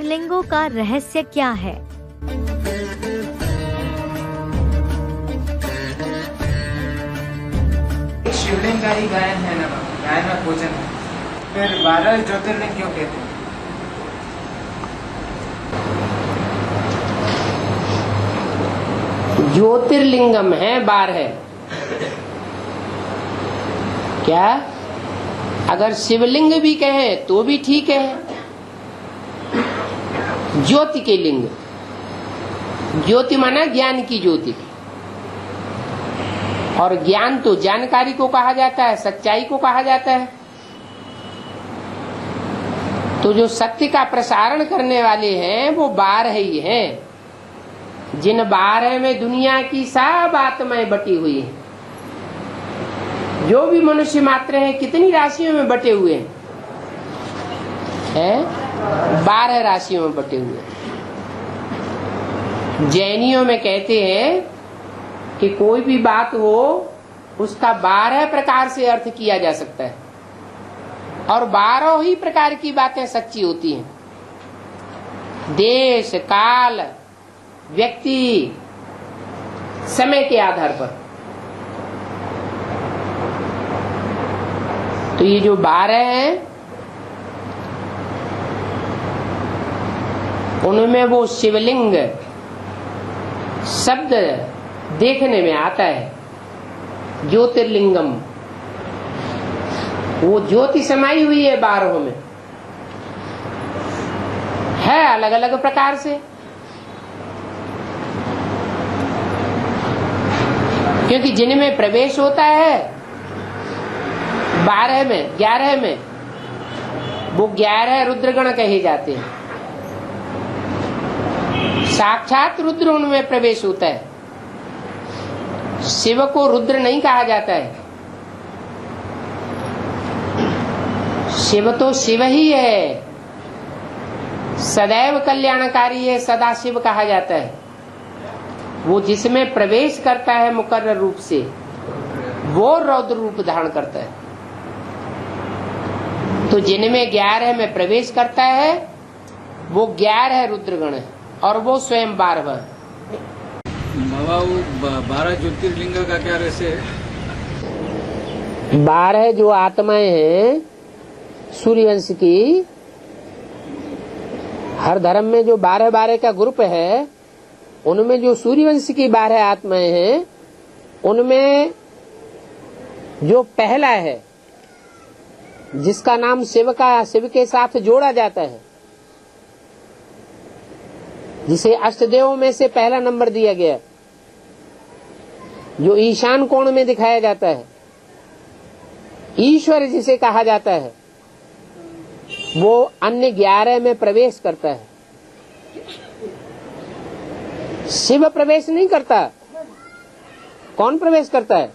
ज्योतिर्लिंगों का रहस्य क्या है? शिवलिंग का ही गायन है ना, गायन में पूजन है। फिर 12 ज्योतिर्लिंग क्यों कहते हैं? ज्योतिर्लिंगम है 12। क्या अगर शिवलिंग भी कहें तो भी ठीक है। ज्योति के लिंग, ज्योति माना ज्ञान की ज्योति, और ज्ञान तो जानकारी को कहा जाता है, सच्चाई को कहा जाता है। तो जो सत्य का प्रसारण करने वाले हैं वो 12 ही हैं, जिन 12 में दुनिया की सब आत्माएं बटी हुई हैं। जो भी मनुष्य मात्र हैं कितनी राशियों में बटे हुए हैं? 12 राशियों में बटे हुए हैं। जैनियों में कहते हैं कि कोई भी बात हो उसका 12 प्रकार से अर्थ किया जा सकता है, और 12 ही प्रकार की बातें सच्ची होती हैं। देश, काल, व्यक्ति, समय के आधार पर। तो ये जो 12 हैं उनमें वो शिवलिंग शब्द देखने में आता है, ज्योतिर्लिंगम। वो ज्योति समाई हुई है 12 में, है अलग अलग प्रकार से। क्योंकि जिनमें प्रवेश होता है 12 में, 11 में, वो 11 रुद्रगण कहे जाते हैं। साक्षात रुद्र उनमें प्रवेश होता है। शिव को रुद्र नहीं कहा जाता है, शिव तो शिव ही है, सदैव कल्याणकारी है, सदा शिव कहा जाता है। वो जिसमें प्रवेश करता है मुकर्रर रूप से, वो रौद्र रूप धारण करता है। तो जिनमें 11 में प्रवेश करता है वो 11 रुद्रगण है, और वो स्वयं 12 है। बाबा, वो 12 ज्योतिर्लिंग का क्या रहस्य है? 12 जो आत्माएं हैं सूर्यवंश की, हर धर्म में जो 12 का ग्रुप है, उनमें जो सूर्यवंश की 12 आत्माएं हैं, उनमें जो पहला है जिसका नाम शिव के साथ जोड़ा जाता है, जिसे अष्टदेवों में से पहला नंबर दिया गया, जो ईशान कोण में दिखाया जाता है, ईश्वर जिसे कहा जाता है, वो अन्य 11 में प्रवेश करता है। शिव प्रवेश नहीं करता। कौन प्रवेश करता है?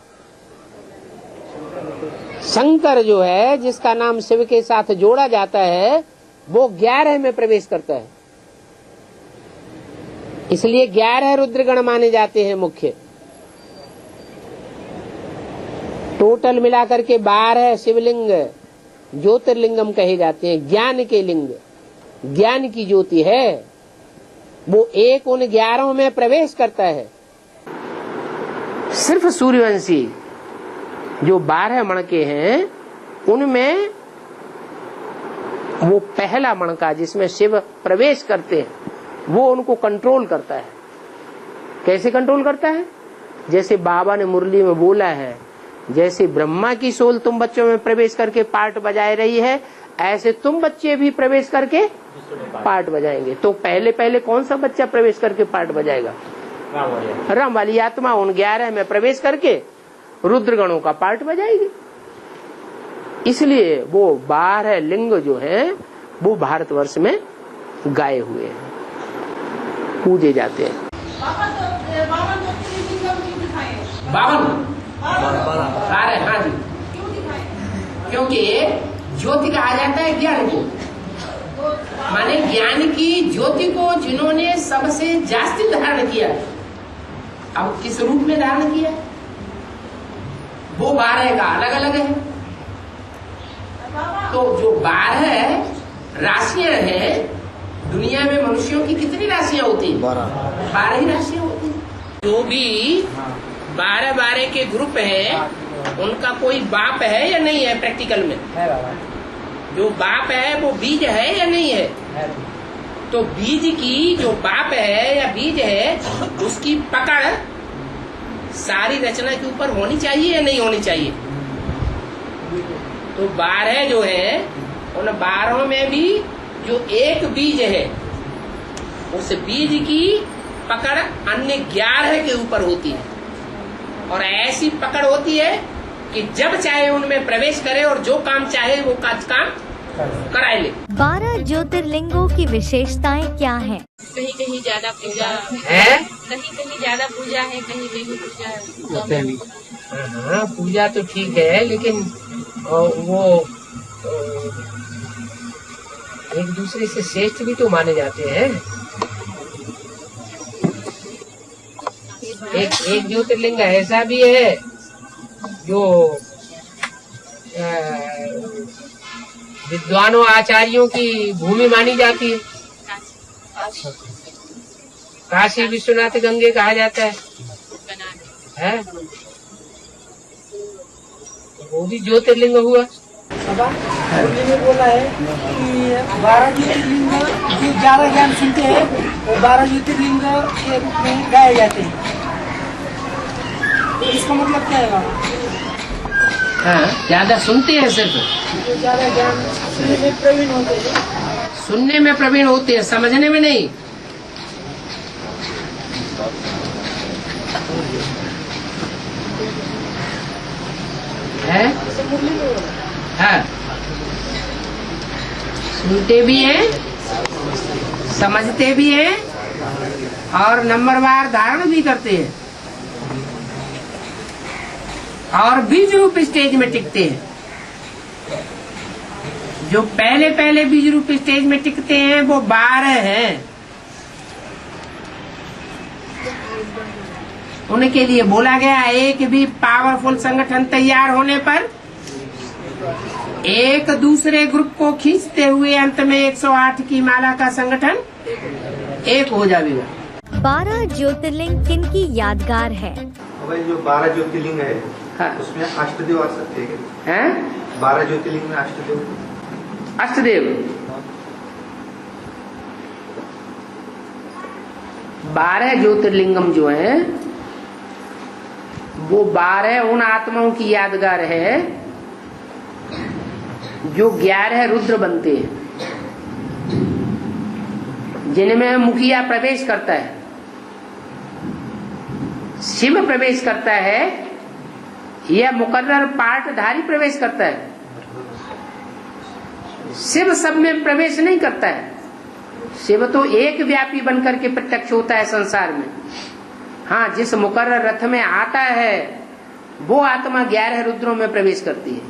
शंकर जो है, जिसका नाम शिव के साथ जोड़ा जाता है, वो 11 में प्रवेश करता है। इसलिए 11 रुद्रगण माने जाते हैं मुख्य। टोटल मिलाकर के 12 शिवलिंग ज्योतिर्लिंगम कहे जाते हैं। ज्ञान के लिंग, ज्ञान की ज्योति है, वो एक उन 11 में प्रवेश करता है। सिर्फ सूर्यवंशी जो 12 मणके हैं, उनमें वो पहला मणका जिसमें शिव प्रवेश करते हैं, वो उनको कंट्रोल करता है। कैसे कंट्रोल करता है? जैसे बाबा ने मुरली में बोला है, जैसे ब्रह्मा की सोल तुम बच्चों में प्रवेश करके पार्ट बजाए रही है, ऐसे तुम बच्चे भी प्रवेश करके पार्ट बजाएंगे। तो पहले कौन सा बच्चा प्रवेश करके पार्ट बजाएगा? राम वाली आत्मा उन 11 में प्रवेश करके रुद्रगणों का पार्ट बजाएगी। इसलिए वो 12 लिंग जो हैं वो भारतवर्ष में गाए हुए हैं, पूजे जाते हैं। 12 हाँ जी, क्योंकि ज्योति कहा जाता है ज्ञान को, माने ज्ञान की ज्योति को जिन्होंने सबसे जास्ती धारण किया। अब किस रूप में धारण किया वो 12 का अलग अलग है। तो जो 12 राशियां हैं दुनिया में मनुष्यों की कितनी राशियां होती हैं? 12 ही राशियां होती हैं। जो भी 12 के ग्रुप है उनका कोई बाप है या नहीं है? प्रैक्टिकल में है बाबा। जो बाप है वो बीज है या नहीं है? तो बीज की जो बाप है या बीज है उसकी पकड़ सारी रचना के ऊपर होनी चाहिए या नहीं होनी चाहिए? तो 12 जो है उन 12 में भी जो एक बीज है उस बीज की पकड़ अन्य 11 के ऊपर होती है, और ऐसी पकड़ होती है कि जब चाहे उनमें प्रवेश करे और जो काम चाहे वो काम कराए ले। 12 ज्योतिर्लिंगों की विशेषताएं क्या हैं? कहीं कहीं ज्यादा पूजा है, कहीं कहीं ज्यादा पूजा है, कहीं कहीं पूजा है। हाँ पूजा तो ठीक है, लेकिन वो एक दूसरे से श्रेष्ठ भी तो माने जाते हैं। एक ज्योतिर्लिंग ऐसा भी है जो विद्वानों आचार्यों की भूमि मानी जाती है। काशी विश्वनाथ गंगे कहा जाता है? वो भी ज्योतिर्लिंग हुआ। बोला है कि 12 ज्योतिर्लिंग जो 11 ज्ञान सुनते हैं वो 12 ज्योतिर्लिंग के रूप में गाए जाते हैं। तो इसका मतलब क्या है? हाँ, ज्यादा सुनते हैं, सिर्फ जो ज्यादा ज्ञान सुनने में प्रवीण होते हैं। सुनने में प्रवीण होते हैं, समझने में नहीं। है? हाँ, सुनते भी हैं, समझते भी हैं और नंबरवार धारण भी करते हैं, और बीज रूप स्टेज में टिकते हैं। जो पहले बीज रूप स्टेज में टिकते हैं वो 12 हैं। उनके लिए बोला गया एक भी पावरफुल संगठन तैयार होने पर एक दूसरे ग्रुप को खींचते हुए अंत में 108 की माला का संगठन एक हो जाएगा। 12 ज्योतिर्लिंग किन की यादगार है? भाई जो 12 ज्योतिर्लिंग है, हाँ। उसमें अष्टदेव आ सकते हैं? हैं? 12 ज्योतिर्लिंग में अष्टदेव। अष्टदेव 12 ज्योतिर्लिंगम जो है वो 12 उन आत्माओं की यादगार है जो 11 रुद्र बनते हैं, जिनमें मुखिया प्रवेश करता है, शिव प्रवेश करता है या मुकर्रर पाठधारी प्रवेश करता है। शिव सब में प्रवेश नहीं करता है। शिव तो एक व्यापी बनकर के प्रत्यक्ष होता है संसार में। हाँ, जिस मुकर्रर रथ में आता है वो आत्मा 11 रुद्रों में प्रवेश करती है।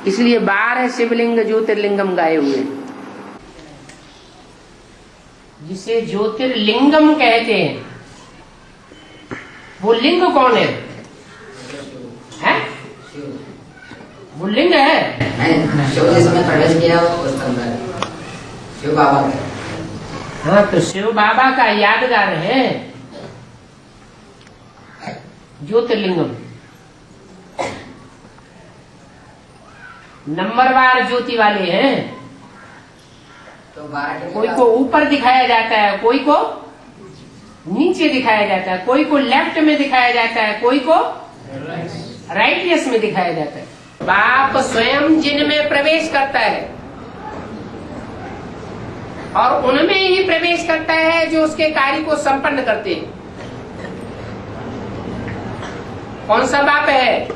इसलिए 12 शिवलिंग ज्योतिर्लिंगम गाए हुए हैं, जिसे ज्योतिर्लिंगम कहते हैं। वो लिंग कौन है? वो लिंग है। शिव जिस समय प्रवेश किया उसके अंदर शिव बाबा का। हाँ, तो शिव बाबा का यादगार है ज्योतिर्लिंगम। नंबरवार ज्योति वाले हैं। तो 12 कोई को ऊपर दिखाया जाता है, कोई को नीचे दिखाया जाता है, कोई को लेफ्ट में दिखाया जाता है, कोई को राइट में दिखाया जाता है। बाप स्वयं जिनमें प्रवेश करता है और उनमें ही प्रवेश करता है जो उसके कार्य को संपन्न करते हैं। कौन सा बाप है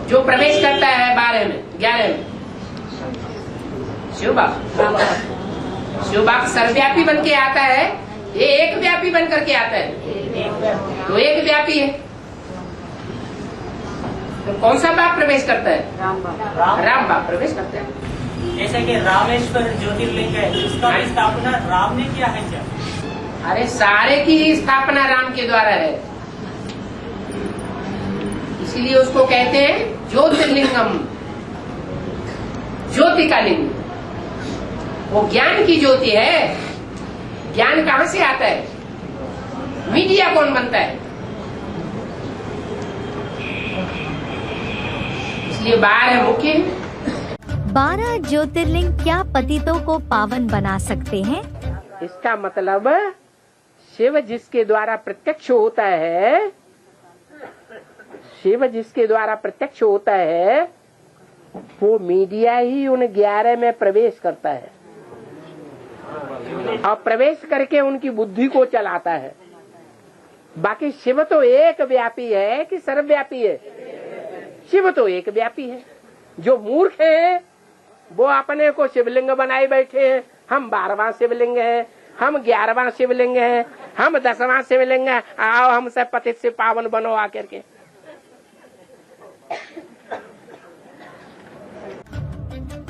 जो प्रवेश करता है 12 में 11 में? शिव बाप। शिव बाप सर्वव्यापी बन के आता है, ये एक व्यापी बन करके आता है, तो एक व्यापी है। तो कौन सा बाप प्रवेश करता है? राम बाप प्रवेश करता है। जैसे कि रामेश्वर ज्योतिर्लिंग है, इसका स्थापना राम ने किया है क्या? अरे सारे की स्थापना राम के द्वारा है, इसीलिए उसको कहते हैं ज्योतिर्लिंगम। ज्योति का लिंग, वो ज्ञान की ज्योति है। ज्ञान कहां से आता है? मीडिया कौन बनता है? इसलिए बाहर है मुख्य। 12 ज्योतिर्लिंग क्या पतितों को पावन बना सकते हैं? इसका मतलब शिव जिसके द्वारा प्रत्यक्ष होता है, शिव जिसके द्वारा प्रत्यक्ष होता है, वो मीडिया ही उन 11 में प्रवेश करता है और प्रवेश करके उनकी बुद्धि को चलाता है। बाकी शिव तो एक व्यापी है कि सर्वव्यापी है? शिव तो एक व्यापी है। जो मूर्ख है वो अपने को शिवलिंग बनाए बैठे हैं। हम 12वां शिवलिंग है, हम 11वां शिवलिंग है, हम 10वां शिवलिंग है, आओ हमसे पतित से पावन बनो आकर के।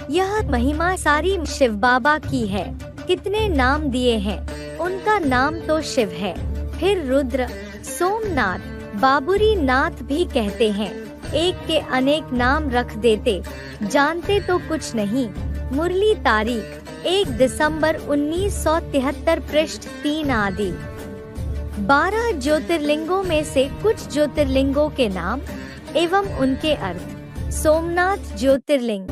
यह महिमा सारी शिव बाबा की है। कितने नाम दिए हैं? उनका नाम तो शिव है, फिर रुद्र, सोमनाथ, बाबुरी नाथ भी कहते हैं। एक के अनेक नाम रख देते, जानते तो कुछ नहीं। मुरली तारीख 1 दिसंबर 1973 पृष्ठ 3 आदि। 12 ज्योतिर्लिंगों में से कुछ ज्योतिर्लिंगों के नाम एवं उनके अर्थ। सोमनाथ ज्योतिर्लिंग।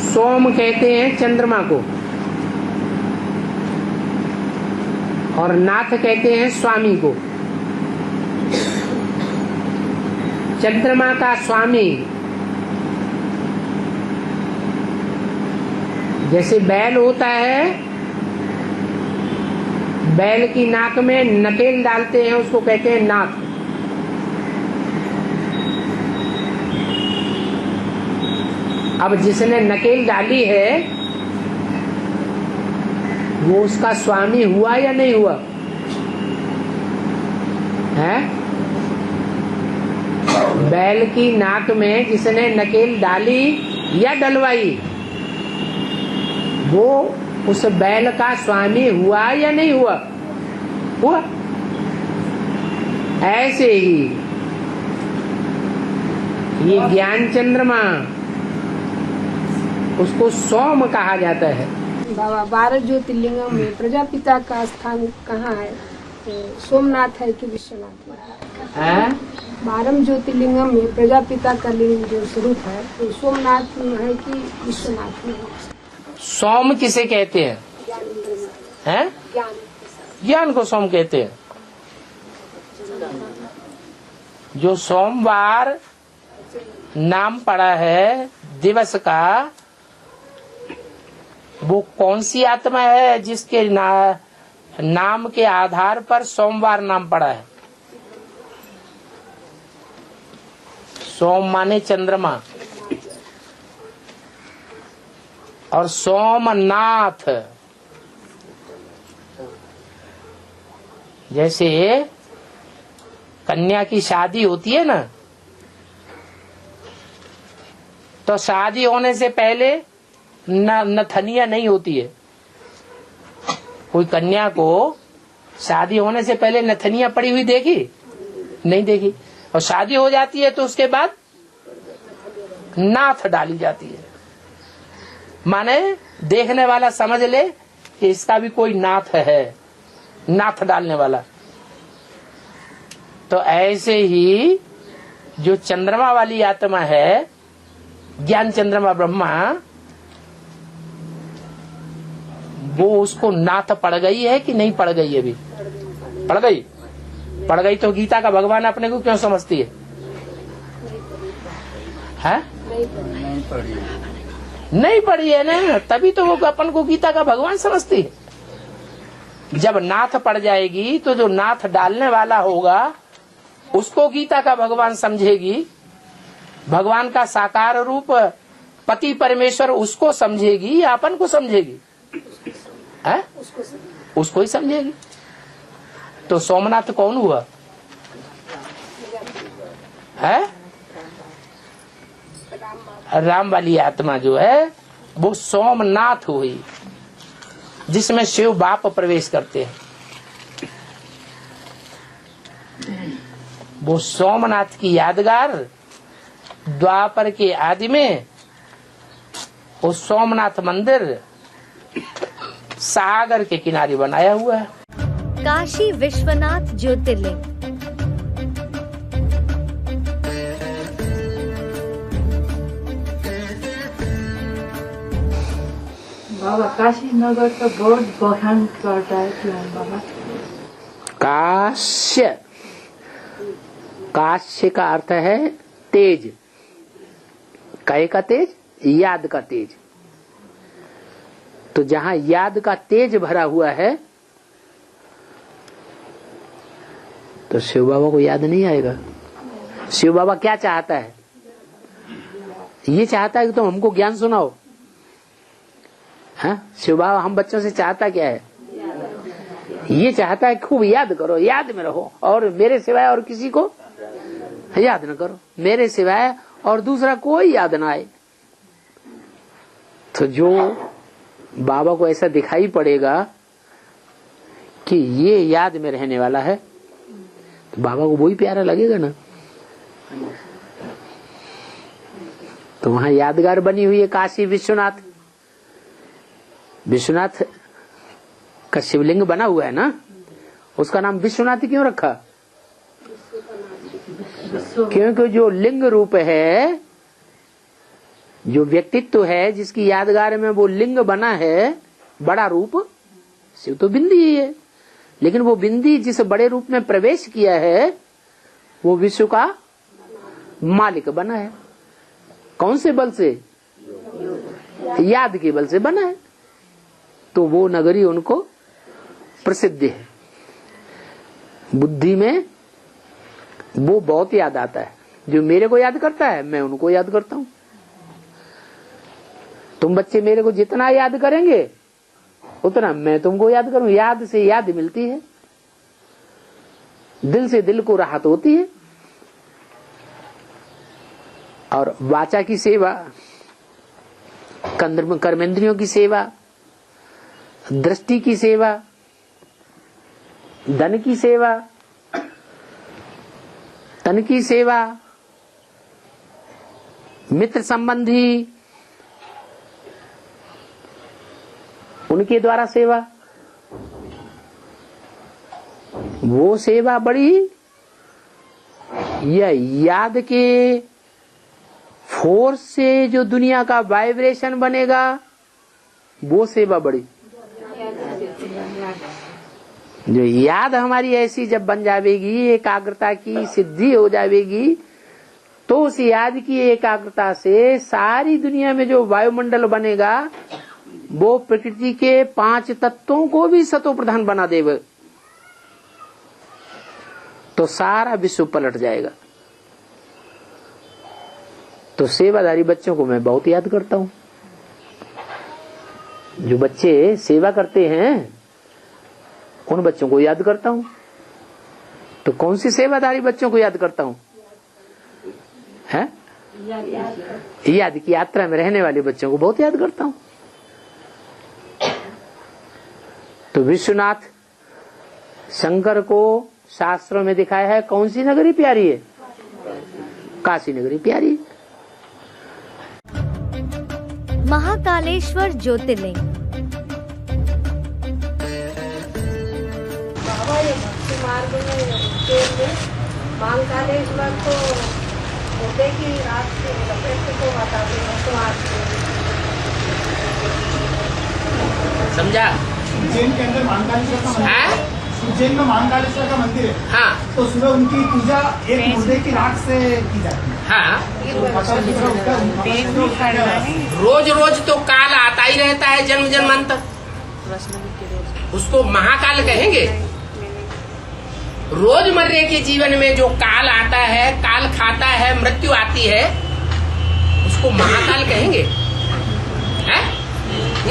सोम कहते हैं चंद्रमा को, और नाथ कहते हैं स्वामी को। चंद्रमा का स्वामी जैसे बैल होता है, बैल की नाक में नकेल डालते हैं, उसको कहते हैं नाथ। अब जिसने नकेल डाली है वो उसका स्वामी हुआ या नहीं हुआ है? बैल की नाक में जिसने नकेल डाली या डलवाई, वो उस बैल का स्वामी हुआ या नहीं हुआ? हुआ। ऐसे ही ये ज्ञान चंद्रमा, उसको सोम कहा जाता है। बाबा 12 ज्योतिर्लिंगों में प्रजापिता का स्थान कहाँ है? तो सोमनाथ है कि विश्वनाथ है? 12 ज्योतिर्लिंगों में प्रजापिता का लिंग जो स्वरूप है तो सोमनाथ में है कि विश्वनाथ में है? सोम किसे कहते हैं? हैं? ज्ञान को सोम कहते हैं। जो सोमवार नाम पड़ा है दिवस का, वो कौन सी आत्मा है जिसके नाम के आधार पर सोमवार नाम पड़ा है? सोम माने चंद्रमा, और सोमनाथ जैसे कन्या की शादी होती है ना, तो शादी होने से पहले नथनिया नहीं होती है। कोई कन्या को शादी होने से पहले नथनिया पड़ी हुई देखी? नहीं देखी। और शादी हो जाती है तो उसके बाद नाथ डाली जाती है। माने देखने वाला समझ ले कि इसका भी कोई नाथ है, नाथ डालने वाला। तो ऐसे ही जो चंद्रमा वाली आत्मा है, ज्ञान चंद्रमा ब्रह्मा, वो उसको नाथ पड़ गई है कि नहीं पड़ गई? अभी पड़ गई। पड़ गई तो गीता का भगवान अपने को क्यों समझती है? नहीं पड़ी है ना, तभी तो वो अपन को गीता का भगवान समझती है। जब नाथ पड़ जाएगी तो जो नाथ डालने वाला होगा उसको गीता का भगवान समझेगी। भगवान का साकार रूप पति परमेश्वर उसको समझेगी या अपन को समझेगी? है? उसको ही समझेगी। तो सोमनाथ कौन हुआ है? राम वाली आत्मा जो है वो सोमनाथ हुई, जिसमें शिव बाप प्रवेश करते हैं। वो सोमनाथ की यादगार द्वापर के आदि में वो सोमनाथ मंदिर सागर के किनारे बनाया हुआ है। काशी विश्वनाथ ज्योतिर्लिंग। बाबा काशी नगर का बहुत बखान करता है क्यों बाबा? काश्य, काश्य का अर्थ है तेज, काय का तेज, याद का तेज। तो जहां याद का तेज भरा हुआ है तो शिव बाबा को याद नहीं आएगा। शिव बाबा क्या चाहता है? ये चाहता है कि तुम हमको ज्ञान सुनाओ। हाँ, शिव बाबा हम बच्चों से चाहता क्या है? ये चाहता है खूब याद करो, याद में रहो, और मेरे सिवाय और किसी को याद न करो, मेरे सिवाय और दूसरा कोई याद ना आए। तो जो बाबा को ऐसा दिखाई पड़ेगा कि ये याद में रहने वाला है तो बाबा को वही प्यारा लगेगा ना। तो वहां यादगार बनी हुई है काशी विश्वनाथ। विश्वनाथ का शिवलिंग बना हुआ है ना, उसका नाम विश्वनाथ क्यों रखा? क्योंकि जो लिंग रूप है, जो व्यक्तित्व है, जिसकी यादगार में वो लिंग बना है, बड़ा रूप, शिव तो बिंदी ही है, लेकिन वो बिंदी जिस बड़े रूप में प्रवेश किया है वो विश्व का मालिक बना है। कौन से बल से? याद के बल से बना है। तो वो नगरी उनको प्रसिद्ध है। बुद्धि में वो बहुत याद आता है। जो मेरे को याद करता है मैं उनको याद करता हूं। तुम बच्चे मेरे को जितना याद करेंगे उतना मैं तुमको याद करूं। याद से याद मिलती है, दिल से दिल को राहत होती है। और वाचा की सेवा, कर्मेंद्रियों की सेवा, दृष्टि की सेवा, धन की सेवा, तन की सेवा, मित्र संबंधी उनके द्वारा सेवा, वो सेवा बड़ी, यह याद के फोर्स से जो दुनिया का वाइब्रेशन बनेगा वो सेवा बड़ी। जो याद हमारी ऐसी जब बन जाएगी, एकाग्रता की सिद्धि हो जाएगी, तो उस याद की एकाग्रता से सारी दुनिया में जो वायुमंडल बनेगा वो प्रकृति के 5 तत्वों को भी सतो प्रधान बना देगा। तो सारा विश्व पलट जाएगा। तो सेवादारी बच्चों को मैं बहुत याद करता हूं। जो बच्चे सेवा करते हैं उन बच्चों को याद करता हूं। तो कौन सी सेवादारी बच्चों को याद करता हूं? है याद की यात्रा में रहने वाले बच्चों को बहुत याद करता हूं। तो विश्वनाथ शंकर को शास्त्रों में दिखाया है कौन सी नगरी प्यारी है? काशी नगरी प्यारी है। महाकालेश्वर ज्योतिर्लिंग। बाबा ये भक्ति मार्ग में महाकालेश्वर को होते की रात के लपेट को बताते हैं तो समझा? उज्जैन के अंदर महाकालेश्वर का मंदिर है। उज्जैन में महाकालेश्वर का मंदिर है। हाँ। तो सुबह उनकी पूजा एक मुर्दे की राख से की जाती है। हाँ। तो रोज रोज तो काल आता ही रहता है जन्म जन्मांतर, उसको महाकाल कहेंगे। रोजमर्रे के जीवन में जो काल आता है, काल खाता है, मृत्यु आती है, उसको महाकाल कहेंगे? है?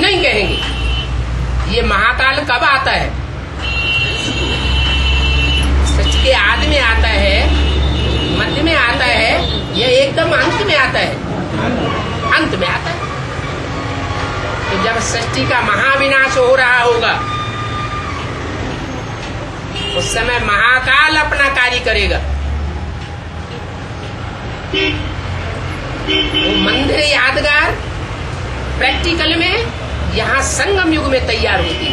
नहीं कहेंगे। ये महाकाल कब आता है? सच के आदि में आता है, मध्य में आता है, या एकदम अंत में आता है? अंत में आता है। तो जब सृष्टि का महाविनाश हो रहा होगा उस समय महाकाल अपना कार्य करेगा। वो मंदिर यादगार प्रैक्टिकल में यहाँ संगम युग में तैयार होती है।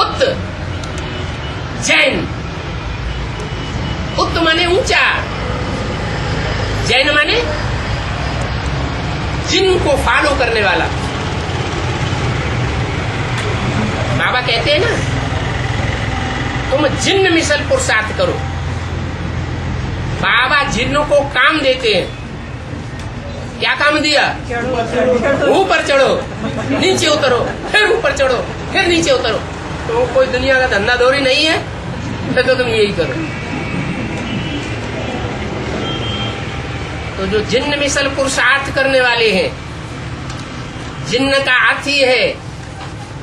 उत्त जैन, उत्त माने ऊंचा, जैन माने जिनको फॉलो करने वाला। बाबा कहते हैं ना, तुम जिन्न मिसल पुरुषार्थ करो। बाबा जिन्नों को काम देते हैं। क्या काम दिया? ऊपर चढ़ो, नीचे उतरो, फिर ऊपर चढ़ो, फिर नीचे उतरो। तो कोई दुनिया का धंधा दौरी नहीं है, तो तुम यही करो। तो जो जिन्न मिसल पुरुषार्थ करने वाले हैं, जिन्न का अर्थ ही है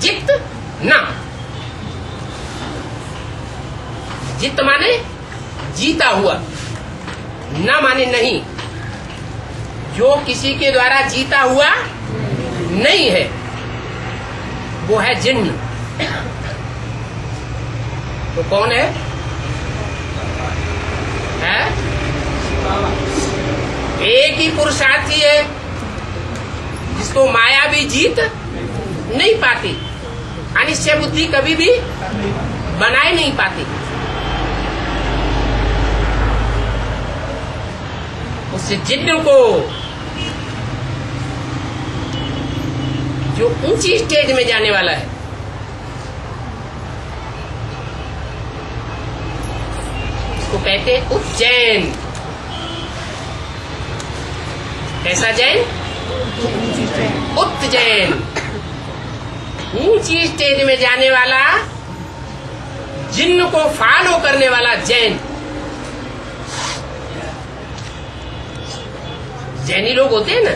जित ना। जित माने जीता हुआ, ना माने नहीं। जो किसी के द्वारा जीता हुआ नहीं है वो है जिन्न। तो कौन है? एक ही पुरुषार्थी है जिसको माया भी जीत नहीं पाती, अनिश्चय बुद्धि कभी भी बनाए नहीं पाती। उस जिन्न को जो ऊंची स्टेज में जाने वाला है, उसको कहते हैं उज्जैन। कैसा जैन? उज्जैन, ऊंची स्टेज में जाने वाला, जिन्न को फॉलो करने वाला जैन। जैनी लोग होते हैं ना,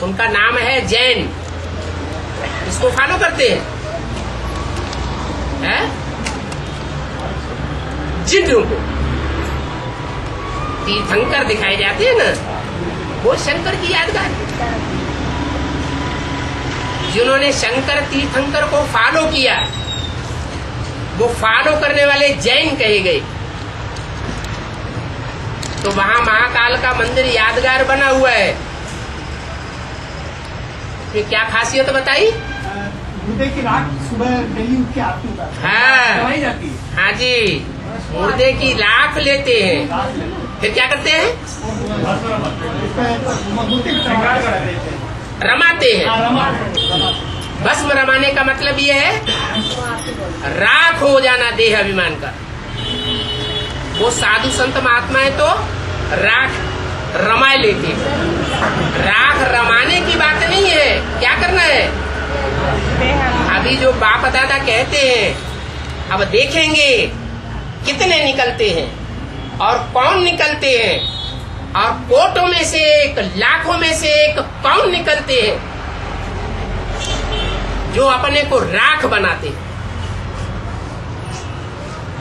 उनका नाम है जैन। इसको फॉलो करते हैं, जिन्नों को। तीर्थंकर दिखाए जाते हैं ना, वो शंकर की यादगार। जिन्होंने शंकर तीर्थंकर को फॉलो किया, वो फॉलो करने वाले जैन कहे गए। तो वहां महाकाल का मंदिर यादगार बना हुआ है। ये क्या खासियत बताई? मुर्दे की राख सुबह डेली उठ के आती है। हाँ जाती है। हाँ जी, मुर्दे की राख लेते हैं, फिर क्या करते हैं? रमाते हैं। भस्म रमाने का मतलब ये है राख हो जाना देह अभिमान का। वो साधु संत महात्मा है तो राख रमाए लेते। राख रमाने की बात नहीं है, क्या करना है? अभी जो बाप दादा कहते हैं, अब देखेंगे कितने निकलते हैं और कौन निकलते हैं, और कोटों में से एक, लाखों में से एक कौन निकलते हैं जो अपने को राख बनाते हैं,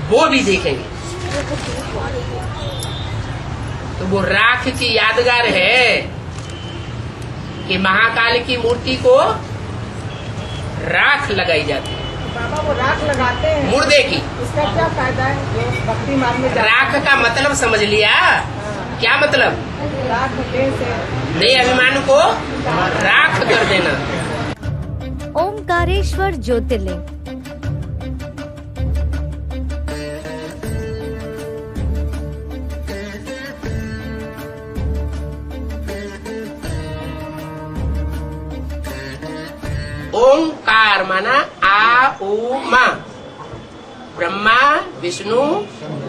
वो भी देखेंगे। तो वो राख की यादगार है कि महाकाल की मूर्ति को राख लगाई जाती है। बाबा वो राख लगाते हैं मुर्दे की। उसका क्या फायदा है? जो भक्ति मार्ग में राख का मतलब समझ लिया? क्या मतलब? राख देह से नए अभिमान को राख कर देना। ओमकारेश्वर ज्योतिर्लिंग। ओंकार माना आ उ मा, ब्रह्मा विष्णु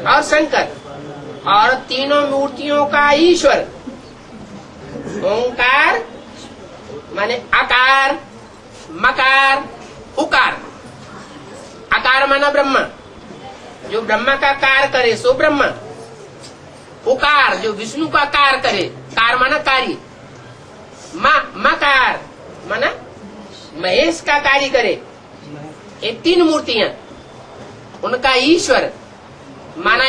और शंकर, और तीनों मूर्तियों का ईश्वर। ओंकार माने आकार, मकार, उकार। आकार माना ब्रह्मा, जो ब्रह्मा का कार करे सो ब्रह्मा। उकार जो विष्णु का कार करे, कार माना कार्य। मकार माना महेश का कार्य करे। ये तीन मूर्तियां, उनका ईश्वर माना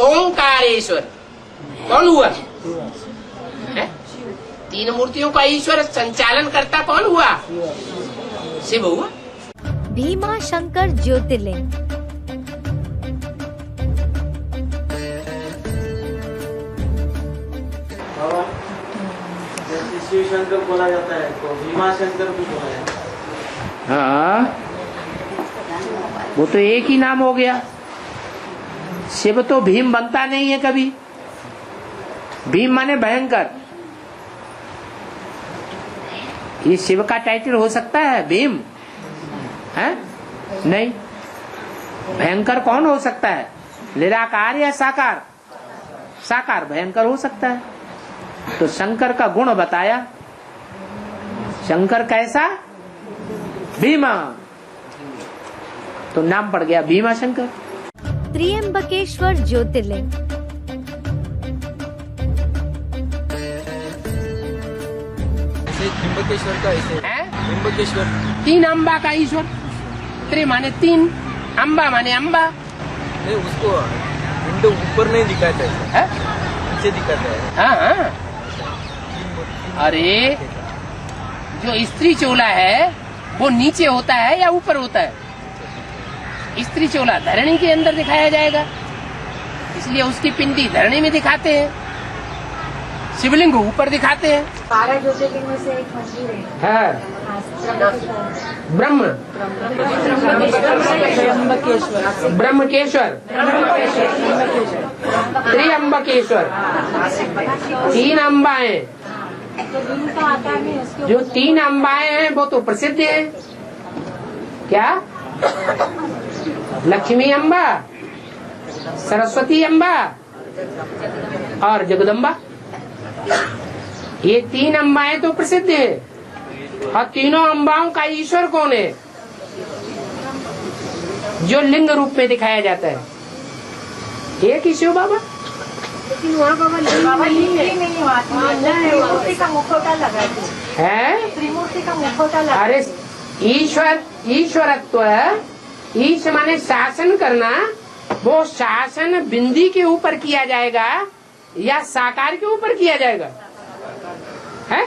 ओंकारेश्वर। कौन हुआ? तीन मूर्तियों का ईश्वर संचालन करता कौन हुआ? शिव हुआ। भीमा शंकर ज्योतिर्लिंग। शिव शंकर बोला जाता है तो भीमा शंकर भी बोला जाता है। हाँ, वो तो एक ही नाम हो गया। शिव तो भीम बनता नहीं है कभी। भीम माने भयंकर। ये शिव का टाइटल हो सकता है भीम? है नहीं। भयंकर कौन हो सकता है? निराकार या साकार? साकार भयंकर हो सकता है। तो शंकर का गुण बताया। शंकर कैसा? भीमा। तो नाम पड़ गया भीमा शंकर। त्र्यंबकेश्वर ज्योतिर्लिंग। त्र्यंबकेश्वर का ऐसे है? त्र्यंबकेश्वर 3 अम्बा का ईश्वर। त्रि माने 3, अम्बा माने अम्बा। नहीं, उसको विंडो ऊपर नहीं दिखाता है, नीचे दिखाता है। हाँ हाँ। अरे जो स्त्री चोला है वो नीचे होता है या ऊपर होता है? स्त्री चोला धरणी के अंदर दिखाया जाएगा, इसलिए उसकी पिंडी धरणी में दिखाते हैं। शिवलिंग ऊपर दिखाते हैं। 12 ज्योतिर्लिंग में से एक मंदिर है। ब्रह्म ब्रह्मकेश्वर त्र्यंबकेश्वर 3 अम्बाएं। जो 3 अम्बाएं हैं वो तो प्रसिद्ध है। क्या? लक्ष्मी अम्बा, सरस्वती अम्बा और जगदम्बा। ये 3 अम्बाएं तो प्रसिद्ध है। और तीनों अम्बाओं का ईश्वर कौन है? जो लिंग रूप में दिखाया जाता है, एक ही शिव बाबा। लेकिन वहाँ बाबा लिंग नहीं हुआ, त्रिमूर्ति का मुखौटा लगा है। त्रिमूर्ति का मुखौटा लगा। अरे ईश्वरत्व, ईश माने शासन करना। वो शासन बिंदी के ऊपर किया जाएगा या साकार के ऊपर किया जाएगा? है?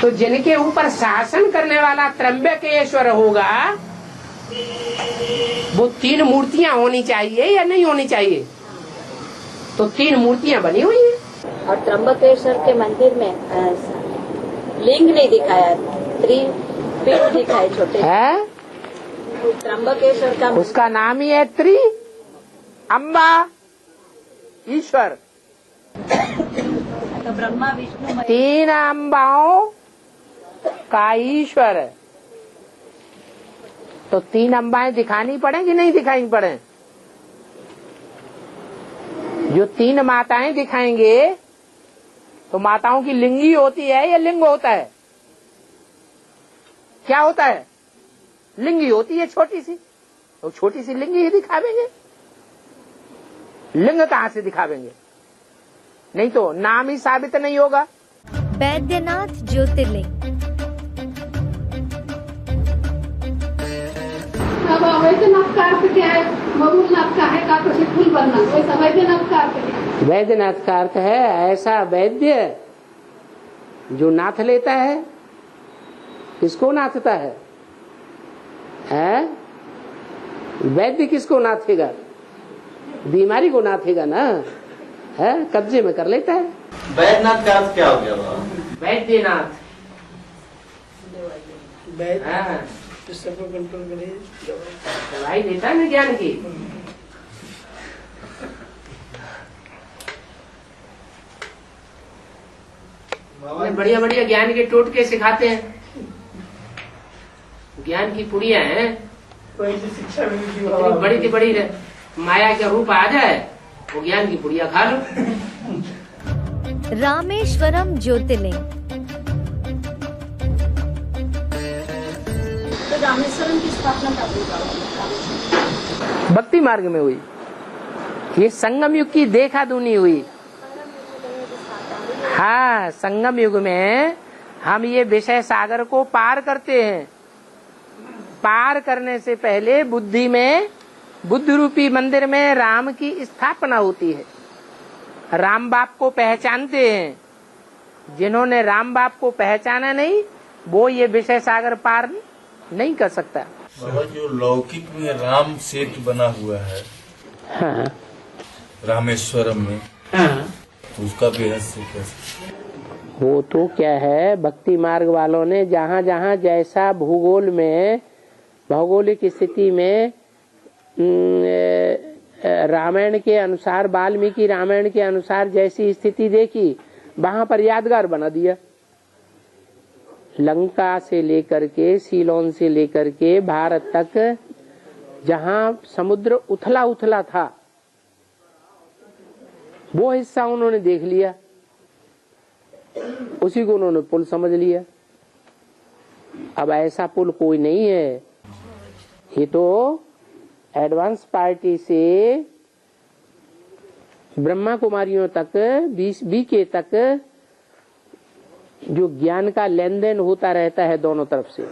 तो जिनके ऊपर शासन करने वाला त्र्यंबकेश्वर होगा, वो 3 मूर्तियां होनी चाहिए या नहीं होनी चाहिए? तो 3 मूर्तियां बनी हुई है। और त्र्यंबकेश्वर के मंदिर में लिंग नहीं दिखाया, त्रिपीठ दिखाए छोटे। है? त्र्यंबकेश्वर का उसका नाम ही है त्रि अम्बा ईश्वर। तो ब्रह्मा विष्णु 3 अम्बाओं का ईश्वर। तो 3 अम्बाएं दिखानी पड़े कि नहीं दिखानी पड़े? जो 3 माताएं दिखाएंगे तो माताओं की लिंगी होती है या लिंग होता है? क्या होता है? लिंगी होती है छोटी सी। तो छोटी सी लिंगी ही दिखावेंगे। लिंग कहाँ से दिखावेंगे? नहीं तो नाम ही साबित नहीं होगा। बैद्यनाथ ज्योतिर्लिंग। वैद्यनाथ का अर्थ क्या है? मरुलनाथ का है का तो फूल बनना, वैसा वैद्यनाथ का अर्थ है। वैद्यनाथ का अर्थ है ऐसा वैद्य जो नाथ लेता है। किसको नाथता है? वैद्य किसको नाथेगा? बीमारी को नाथेगा ना। है? कब्जे में कर लेता है। वैद्यनाथ का अर्थ क्या हो गया बाबा? वैद्यनाथ सबको कंट्रोल करे, दवाई देता है ना ज्ञान की। बढ़िया बढ़िया ज्ञान के टोटके सिखाते हैं। ज्ञान की पुड़िया हैं। शिक्षा मिलती इतनी बड़ी की बड़ी माया का रूप आ जाए, वो ज्ञान की पुड़िया खा लो। रामेश्वरम ज्योतिर्लिंग। तो रामेश्वरम की स्थापना कब हुई? भक्ति मार्ग में हुई। ये संगम युग की देखा दुनी हुई। हाँ, संगम युग में हम ये विषय सागर को पार करते हैं। पार करने से पहले बुद्धि में, बुद्ध रूपी मंदिर में राम की स्थापना होती है। राम बाप को पहचानते हैं। जिन्होंने राम बाप को पहचाना नहीं, वो ये विषय सागर पार नहीं कर सकता। बाबा, जो लौकिक में राम सेतु बना हुआ है, हाँ, रामेश्वरम में, हाँ, तो उसका भी रहस्य कैसे? वो तो क्या है, भक्ति मार्ग वालों ने जहाँ जहाँ जैसा भूगोल में, भौगोलिक स्थिति में रामायण के अनुसार, वाल्मीकि रामायण के अनुसार जैसी स्थिति देखी, वहां पर यादगार बना दिया। लंका से लेकर के, सीलोन से लेकर के भारत तक जहां समुद्र उथला उथला था, वो हिस्सा उन्होंने देख लिया, उसी को उन्होंने पुल समझ लिया। अब ऐसा पुल कोई नहीं है। ये तो एडवांस पार्टी से ब्रह्मा कुमारियों तक, बीके तक जो ज्ञान का लेन देन होता रहता है दोनों तरफ से,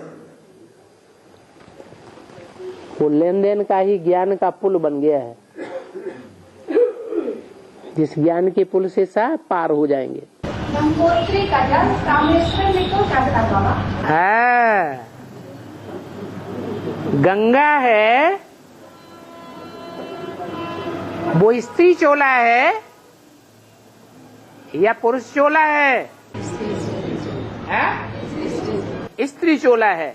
वो लेन देन का ही ज्ञान का पुल बन गया है, जिस ज्ञान के पुल से सब पार हो जाएंगे। गंगोत्री का जल रामेश्वर में क्यों चढ़ता बाबा? हाँ, गंगा है वो स्त्री चोला है या पुरुष चोला है? स्त्री चोला है।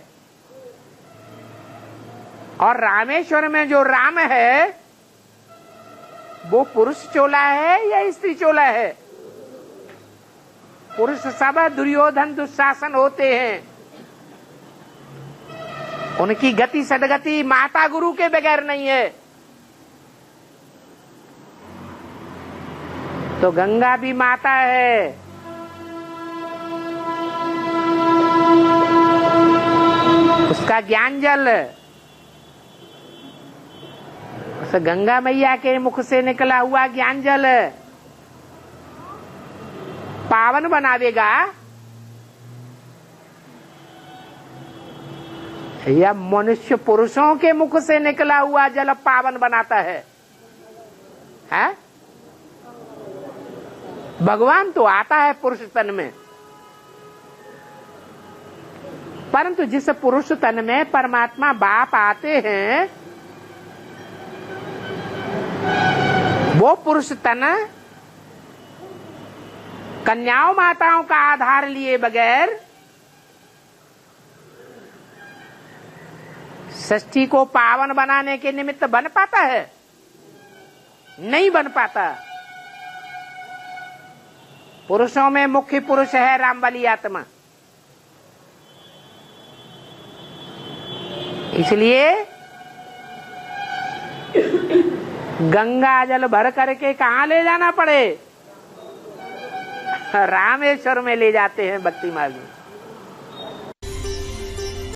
और रामेश्वर में जो राम है वो पुरुष चोला है या स्त्री चोला है? पुरुष सब दुर्योधन दुशासन होते हैं, उनकी गति सदगति माता गुरु के बगैर नहीं है। तो गंगा भी माता है। उसका ज्ञान जल उस गंगा मैया के मुख से निकला हुआ ज्ञान जल पावन बनावेगा या मनुष्य पुरुषों के मुख से निकला हुआ जल पावन बनाता है? भगवान तो आता है पुरुष तन में, परंतु जिस पुरुष तन में परमात्मा बाप आते हैं, वो पुरुष तन कन्याओं माताओं का आधार लिए बगैर षष्ठी को पावन बनाने के निमित्त बन पाता है? नहीं बन पाता। पुरुषों में मुख्य पुरुष है रामबली आत्मा। इसलिए गंगा जल भर करके कहाँ ले जाना पड़े? रामेश्वर में ले जाते हैं भक्ति मार्ग में।